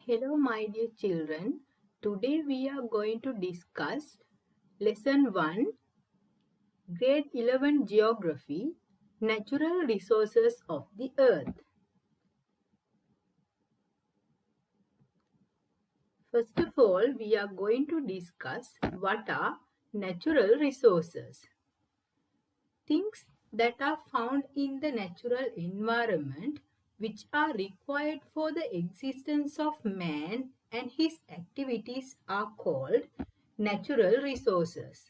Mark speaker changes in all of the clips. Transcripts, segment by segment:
Speaker 1: Hello, my dear children. Today we are going to discuss Lesson 1, Grade 11 Geography, Natural Resources of the Earth. First of all, we are going to discuss what are natural resources. Things that are found in the natural environment which are required for the existence of man and his activities are called natural resources.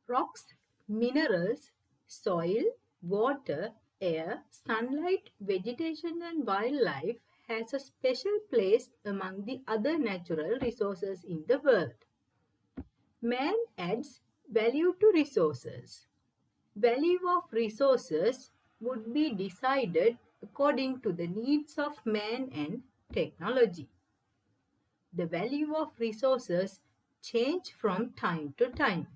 Speaker 1: Rocks, minerals, soil, water, air, sunlight, vegetation and wildlife has a special place among the other natural resources in the world. Man adds value to resources. Value of resources would be decided according to the needs of man and technology. The value of resources change from time to time.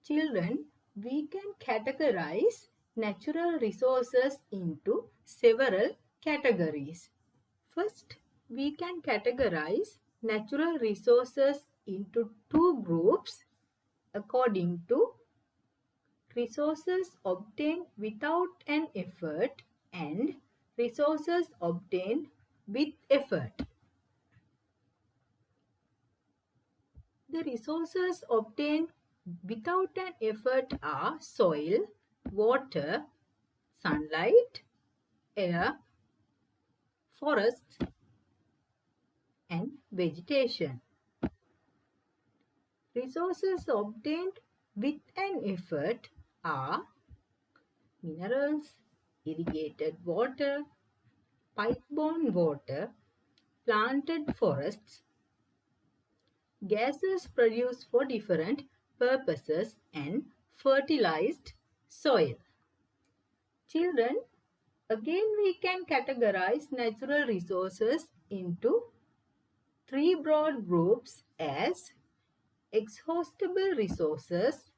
Speaker 1: Children, we can categorize natural resources into several categories. First, we can categorize natural resources into two groups according to resources obtained without an effort and resources obtained with effort. The resources obtained without an effort are soil, water, sunlight, air, forests, and vegetation. Resources obtained with an effort are minerals, irrigated water, pipe-borne water, planted forests, gases produced for different purposes, and fertilized soil. Children, again we can categorize natural resources into three broad groups as exhaustible resources,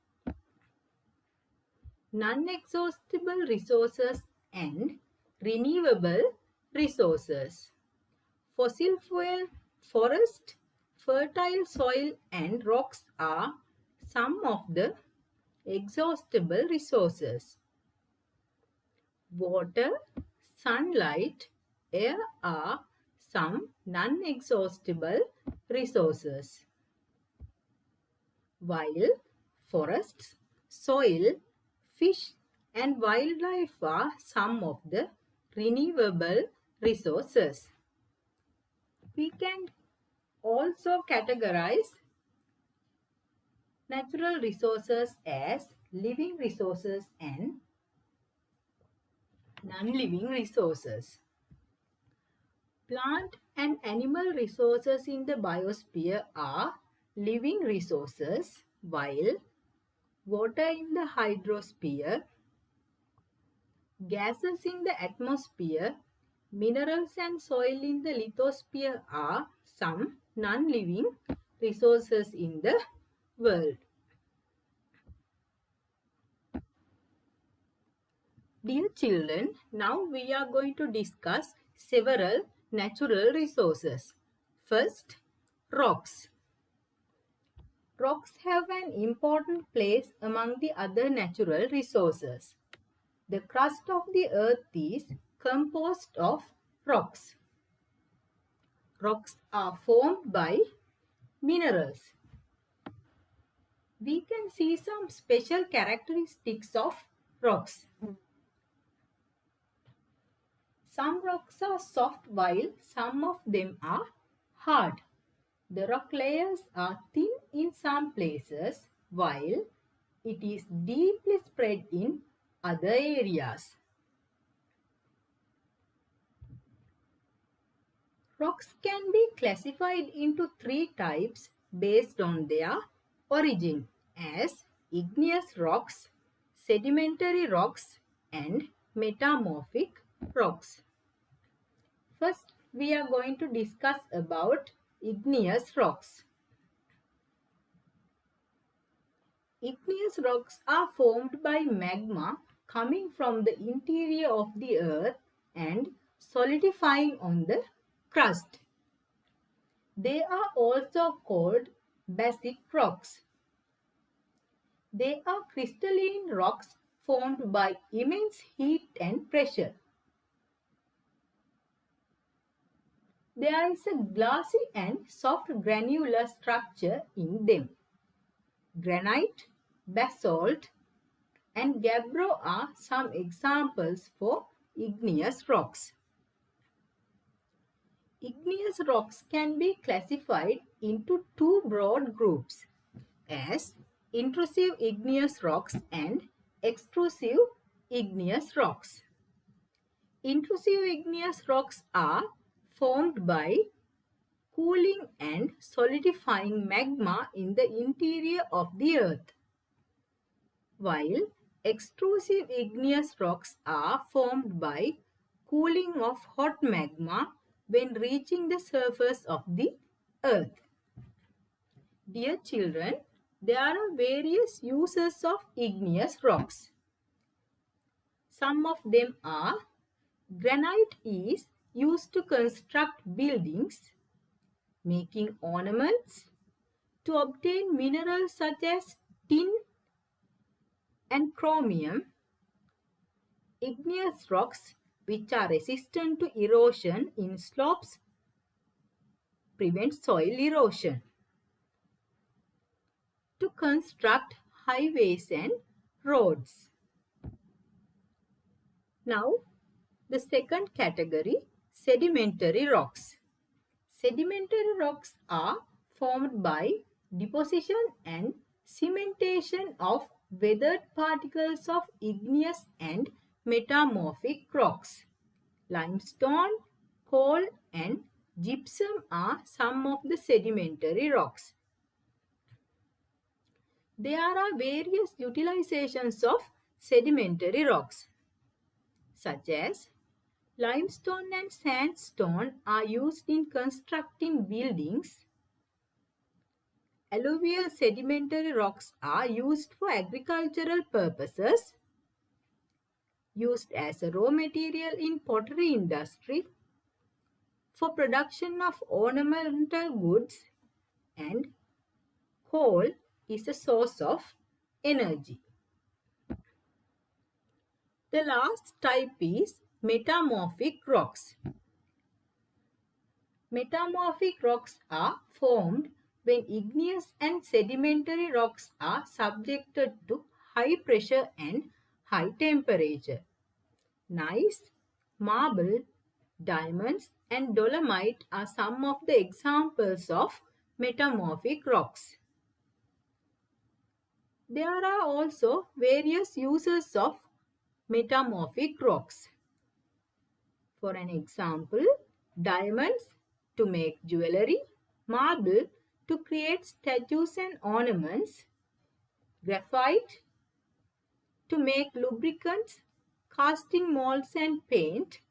Speaker 1: non-exhaustible resources, and renewable resources. Fossil fuel, forest, fertile soil and rocks are some of the exhaustible resources. Water, sunlight, air are some non-exhaustible resources. While forests, soil, fish and wildlife are some of the renewable resources. We can also categorize natural resources as living resources and non-living resources. Plant and animal resources in the biosphere are living resources, while water in the hydrosphere, gases in the atmosphere, minerals and soil in the lithosphere are some non-living resources in the world. Dear children, now we are going to discuss several natural resources. First, rocks. Rocks have an important place among the other natural resources. The crust of the earth is composed of rocks. Rocks are formed by minerals. We can see some special characteristics of rocks. Some rocks are soft while some of them are hard. The rock layers are thin in some places while it is deeply spread in other areas. Rocks can be classified into three types based on their origin as igneous rocks, sedimentary rocks, and metamorphic rocks. First, we are going to discuss about igneous rocks. Igneous rocks are formed by magma coming from the interior of the earth and solidifying on the crust. They are also called basic rocks. They are crystalline rocks formed by immense heat and pressure. There is a glassy and soft granular structure in them. Granite, basalt, and gabbro are some examples for igneous rocks. Igneous rocks can be classified into two broad groups as intrusive igneous rocks and extrusive igneous rocks. Intrusive igneous rocks are formed by cooling and solidifying magma in the interior of the earth, while extrusive igneous rocks are formed by cooling of hot magma when reaching the surface of the earth. Dear children, there are various uses of igneous rocks. Some of them are: granite is used to construct buildings, making ornaments, to obtain minerals such as tin and chromium. Igneous rocks, which are resistant to erosion in slopes, prevent soil erosion. To construct highways and roads. Now, the second category, sedimentary rocks. Sedimentary rocks are formed by deposition and cementation of weathered particles of igneous and metamorphic rocks. Limestone, coal, and gypsum are some of the sedimentary rocks. There are various utilizations of sedimentary rocks, such as limestone and sandstone are used in constructing buildings. Alluvial sedimentary rocks are used for agricultural purposes, used as a raw material in pottery industry, for production of ornamental goods, and coal is a source of energy. The last type is metamorphic rocks. Metamorphic rocks are formed when igneous and sedimentary rocks are subjected to high pressure and high temperature. Gneiss, marble, diamonds, and dolomite are some of the examples of metamorphic rocks. There are also various uses of metamorphic rocks. For an example, diamonds to make jewelry, marble to create statues and ornaments, graphite to make lubricants, casting molds and paint,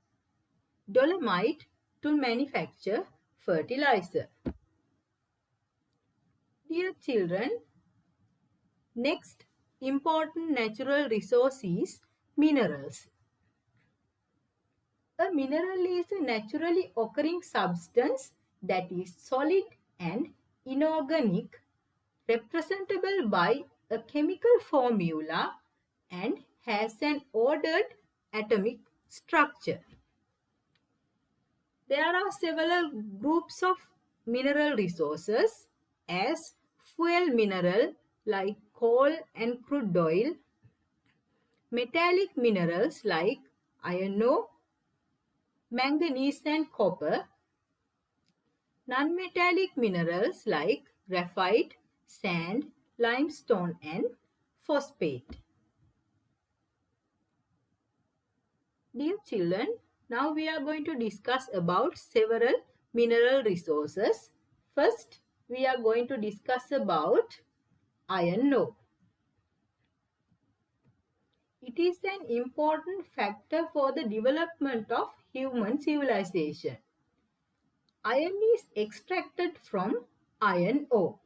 Speaker 1: dolomite to manufacture fertilizer. Dear children, next important natural resource is minerals. A mineral is a naturally occurring substance that is solid and inorganic, representable by a chemical formula, and has an ordered atomic structure. There are several groups of mineral resources as fuel mineral like coal and crude oil, metallic minerals like iron ore, manganese and copper, non-metallic minerals like graphite, sand, limestone and phosphate. Dear children, now we are going to discuss about several mineral resources. First, we are going to discuss about iron ore. It is an important factor for the development of human civilization. Iron is extracted from iron ore.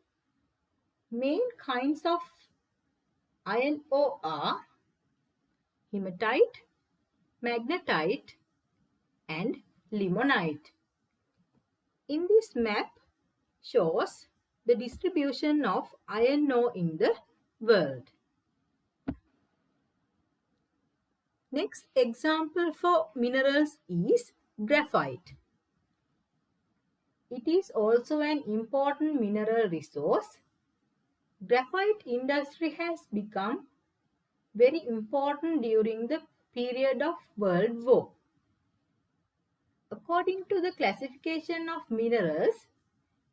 Speaker 1: Main kinds of iron ore are hematite, magnetite, and limonite. In this map shows the distribution of iron ore in the world. Next example for minerals is graphite. It is also an important mineral resource. Graphite industry has become very important during the period of World War. According to the classification of minerals,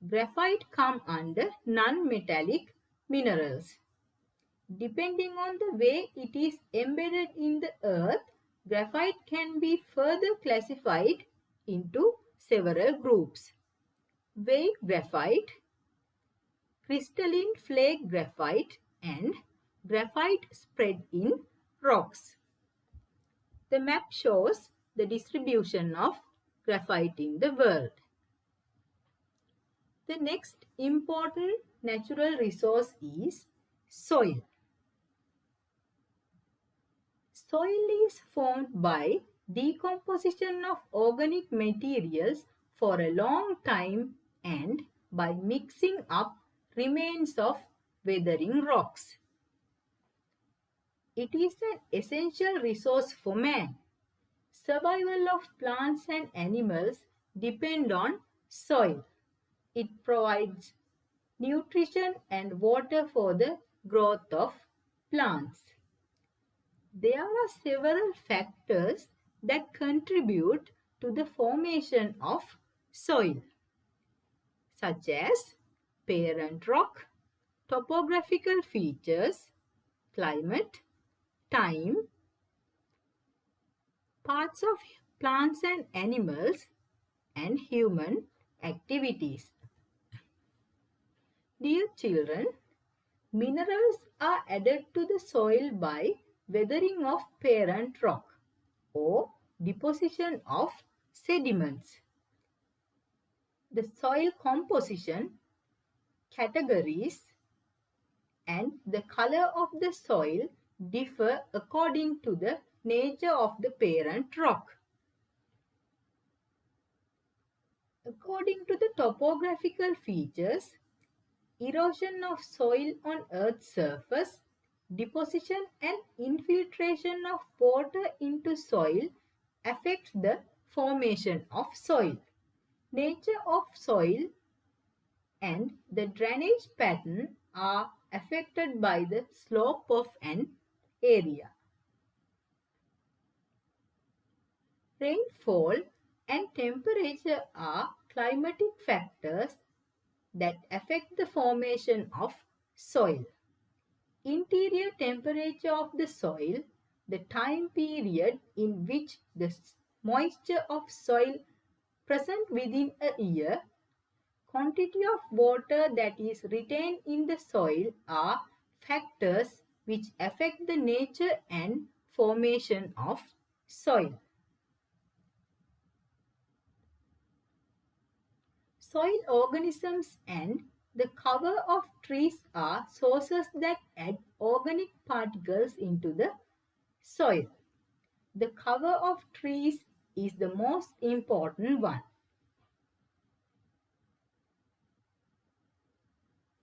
Speaker 1: graphite come under non-metallic minerals. Depending on the way it is embedded in the earth, graphite can be further classified into several groups. Weight graphite, crystalline flake graphite, and graphite spread in rocks. The map shows the distribution of graphite in the world. The next important natural resource is soil. Soil is formed by decomposition of organic materials for a long time and by mixing up remains of weathering rocks. It is an essential resource for man. Survival of plants and animals depend on soil. It provides nutrition and water for the growth of plants. There are several factors that contribute to the formation of soil, such as parent rock, topographical features, climate, time, parts of plants and animals, and human activities. Dear children, minerals are added to the soil by weathering of parent rock or deposition of sediments. The soil composition, categories, and the color of the soil differ according to the nature of the parent rock. According to the topographical features, erosion of soil on Earth's surface, deposition and infiltration of water into soil affects the formation of soil. Nature of soil and the drainage pattern are affected by the slope of an area. Rainfall and temperature are climatic factors that affect the formation of soil. Interior temperature of the soil, the time period in which the moisture of soil present within a year, quantity of water that is retained in the soil are factors which affect the nature and formation of soil. Soil organisms and the cover of trees are sources that add organic particles into the soil. The cover of trees is the most important one.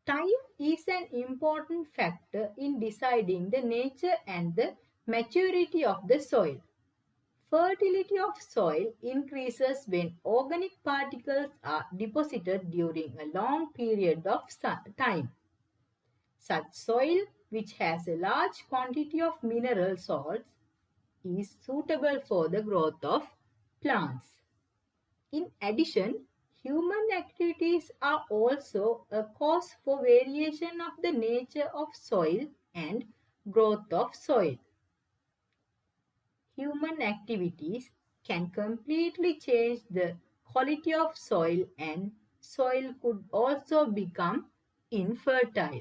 Speaker 1: Time is an important factor in deciding the nature and the maturity of the soil. Fertility of soil increases when organic particles are deposited during a long period of time. Such soil, which has a large quantity of mineral salts, is suitable for the growth of plants. In addition, human activities are also a cause for variation of the nature of soil and growth of soil. Human activities can completely change the quality of soil and soil could also become infertile.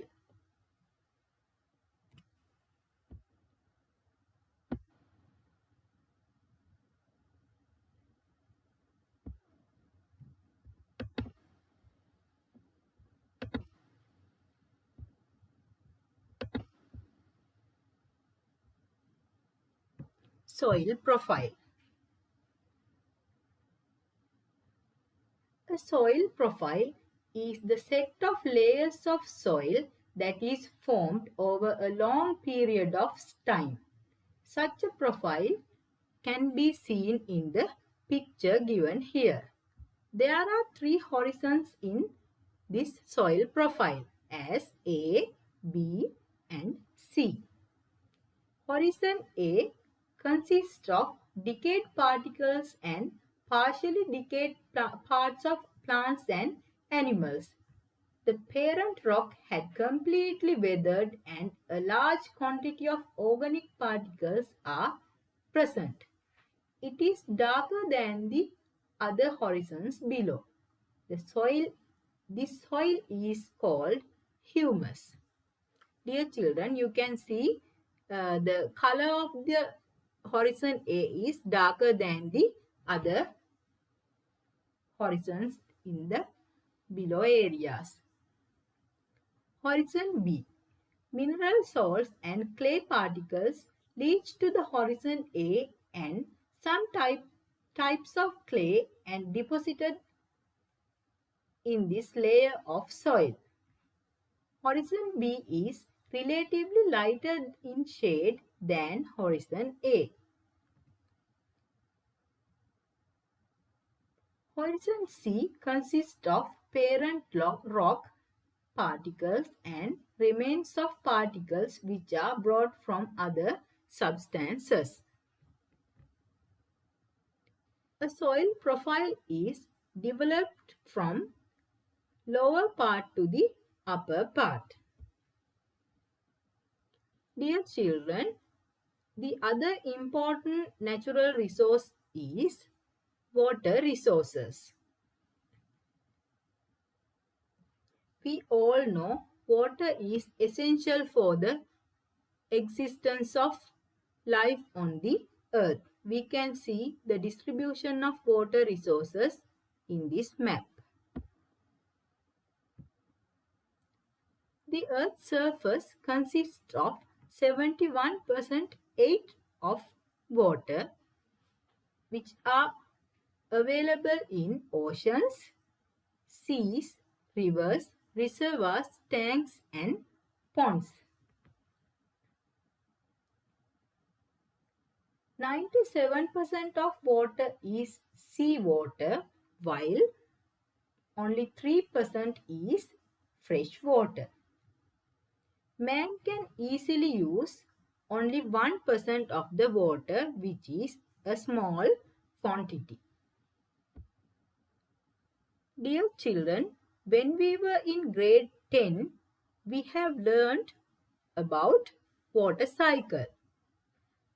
Speaker 1: Soil profile. A soil profile is the set of layers of soil that is formed over a long period of time. Such a profile can be seen in the picture given here. There are three horizons in this soil profile as A, B and C. Horizon A consists of decayed particles and partially decayed parts of plants and animals. The parent rock had completely weathered and a large quantity of organic particles are present. It is darker than the other horizons below. This soil is called humus. Dear children, you can see the color of the horizon A is darker than the other horizons in the below areas. Horizon B. Mineral salts and clay particles leach to the horizon A and some types of clay and deposited in this layer of soil. Horizon B is relatively lighter in shade than horizon A. Horizon C consists of parent rock particles and remains of particles which are brought from other substances. A soil profile is developed from lower part to the upper part. Dear children, the other important natural resource is water resources. We all know water is essential for the existence of life on the earth. We can see the distribution of water resources in this map. The earth's surface consists of 71% of water, which are available in oceans, seas, rivers, reservoirs, tanks and ponds. 97% of water is seawater, while only 3% is fresh water. Man can easily use only 1% of the water, which is a small quantity. Dear children, when we were in grade 10, we have learned about water cycle.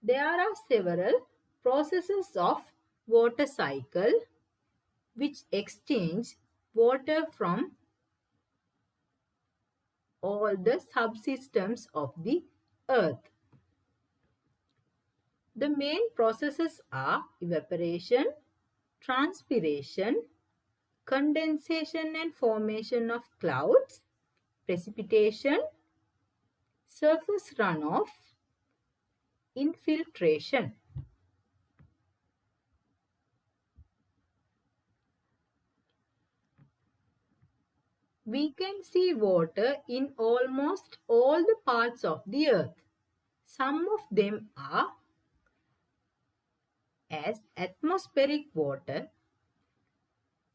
Speaker 1: There are several processes of water cycle which exchange water from all the subsystems of the earth. The main processes are evaporation, transpiration, condensation and formation of clouds, precipitation, surface runoff, infiltration. We can see water in almost all the parts of the earth. Some of them are as atmospheric water.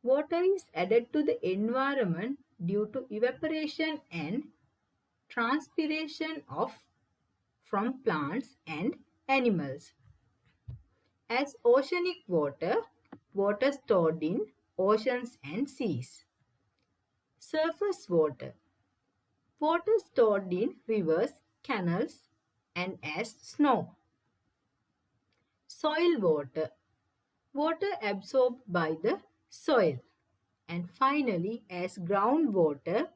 Speaker 1: Water is added to the environment due to evaporation and transpiration from plants and animals. As oceanic water, water stored in oceans and seas. Surface water, water stored in rivers, canals and as snow. Soil water, water absorbed by the soil. And finally, as groundwater,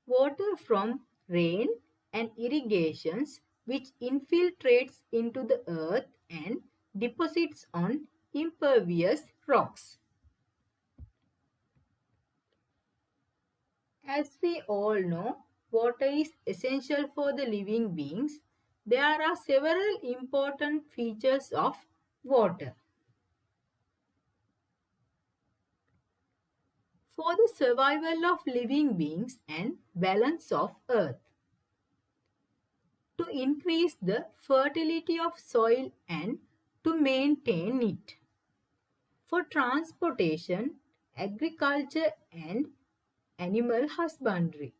Speaker 1: water from rain and irrigations which infiltrates into the earth and deposits on impervious rocks. As we all know, water is essential for the living beings. There are several important features of Water. For the survival of living beings and balance of earth. To increase the fertility of soil and to maintain it. For transportation, agriculture and animal husbandry.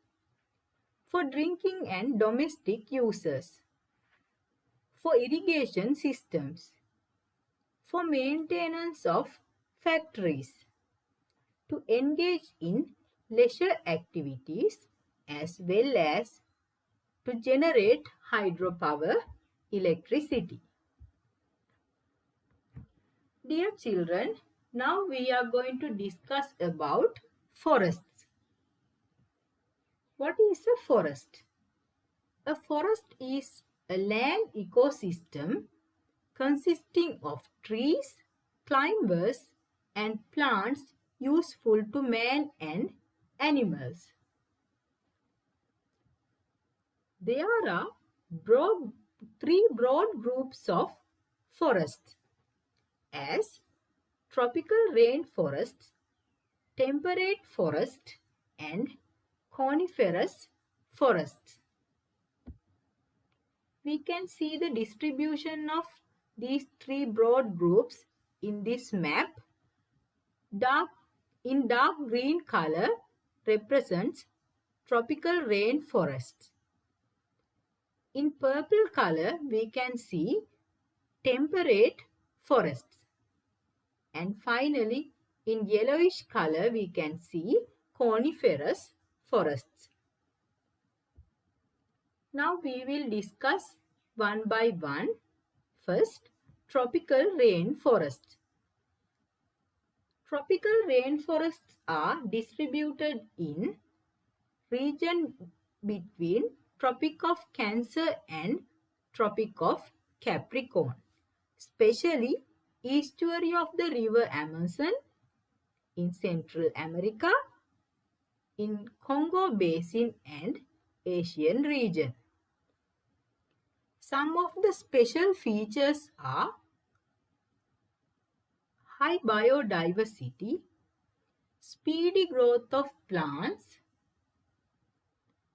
Speaker 1: For drinking and domestic uses. For irrigation systems. For maintenance of factories. To engage in leisure activities as well as to generate hydropower electricity. Dear children, now we are going to discuss about forests. What is a forest? A forest is a land ecosystem consisting of trees, climbers, and plants useful to man and animals. There are three broad groups of forests as tropical rainforests, temperate forest, and coniferous forests. We can see the distribution of these three broad groups in this map. In dark green color represents tropical rainforests. In purple color we can see temperate forests. And finally, in yellowish color we can see coniferous forests. Now we will discuss one by one. First, tropical rainforests. Tropical rainforests are distributed in region between Tropic of Cancer and Tropic of Capricorn, especially estuary of the river Amazon in Central America, in Congo Basin and Asian region. Some of the special features are high biodiversity, speedy growth of plants,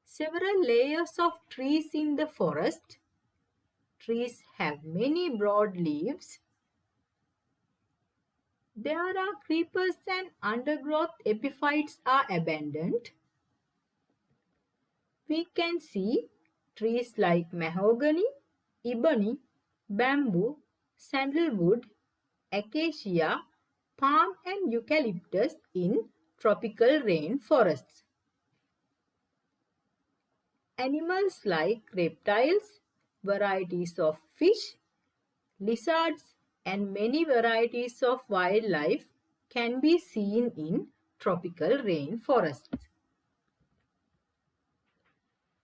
Speaker 1: several layers of trees in the forest. Trees have many broad leaves. There are creepers and undergrowth epiphytes are abundant. We can see trees like mahogany, ebony, bamboo, sandalwood, acacia, palm and eucalyptus in tropical rainforests. Animals like reptiles, varieties of fish, lizards and many varieties of wildlife can be seen in tropical rainforests.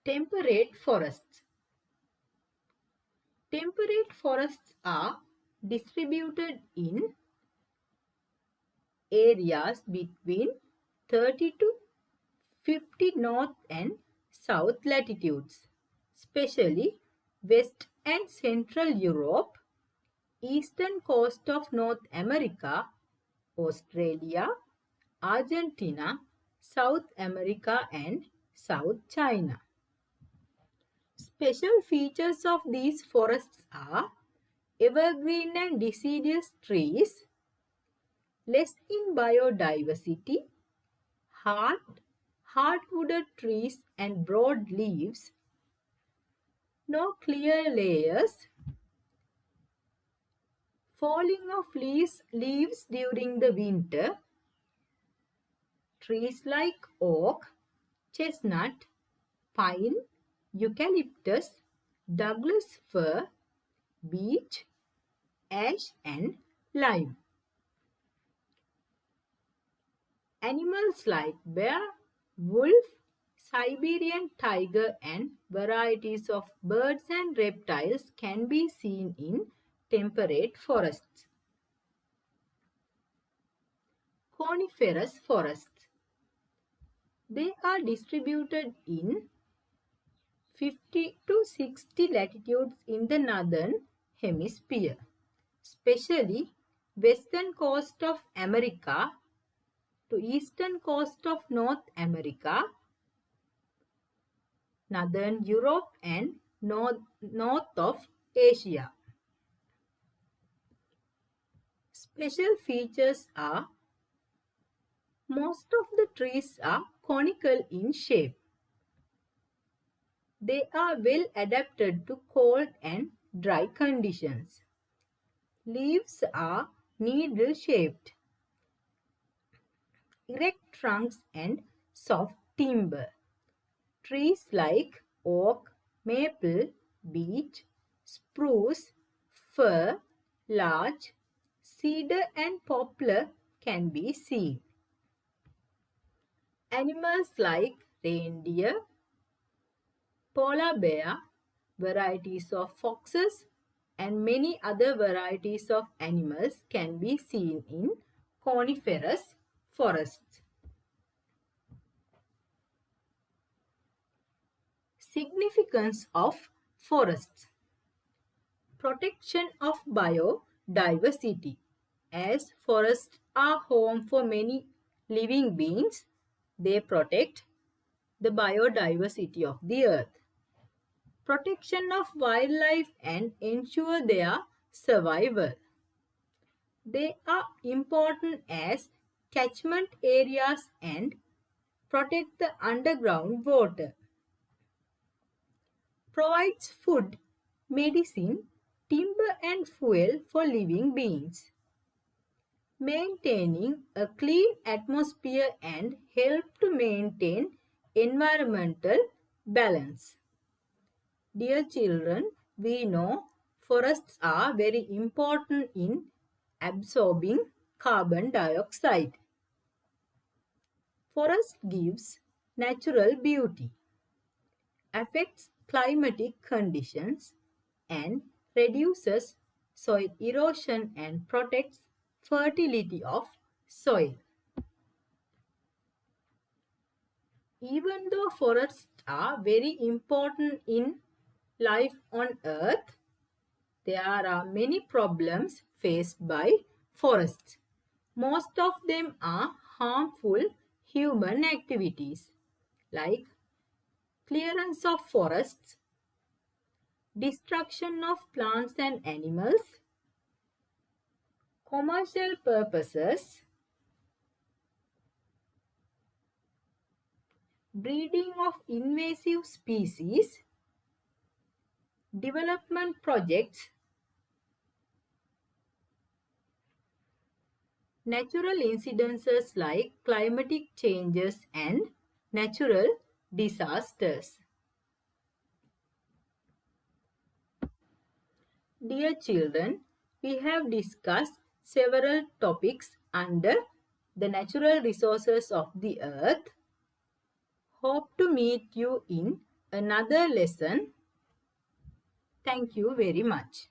Speaker 1: Temperate forests. Temperate forests are distributed in areas between 30 to 50 north and south latitudes, especially West and Central Europe, eastern coast of North America, Australia, Argentina, South America and South China. Special features of these forests are evergreen and deciduous trees, less in biodiversity, hardwooded trees and broad leaves, no clear layers, falling of leaves during the winter, trees like oak, chestnut, pine, eucalyptus, Douglas fir, beech, ash and lime. Animals like bear, wolf, Siberian tiger and varieties of birds and reptiles can be seen in temperate forests. Coniferous forests. They are distributed in 50 to 60 latitudes in the northern hemisphere. especially western coast of America to eastern coast of North America, northern Europe and north of Asia. Special features are most of the trees are conical in shape. They are well adapted to cold and dry conditions. Leaves are needle-shaped. Erect trunks and soft timber. Trees like oak, maple, beech, spruce, fir, larch, cedar and poplar can be seen. Animals like reindeer, polar bear, varieties of foxes, and many other varieties of animals can be seen in coniferous forests. Significance of forests. Protection of biodiversity. As forests are home for many living beings, they protect the biodiversity of the earth. Protection of wildlife and ensure their survival. They are important as catchment areas and protect the underground water. Provides food, medicine, timber and fuel for living beings. Maintaining a clean atmosphere and help to maintain environmental balance. Dear children, we know forests are very important in absorbing carbon dioxide. Forest gives natural beauty, affects climatic conditions, and reduces soil erosion and protects fertility of soil. Even though forests are very important in life on earth, there are many problems faced by forests. Most of them are harmful human activities like clearance of forests, destruction of plants and animals, commercial purposes, breeding of invasive species, development projects, natural incidences like climatic changes and natural disasters. Dear children, we have discussed several topics under the natural resources of the earth. Hope to meet you in another lesson. Thank you very much.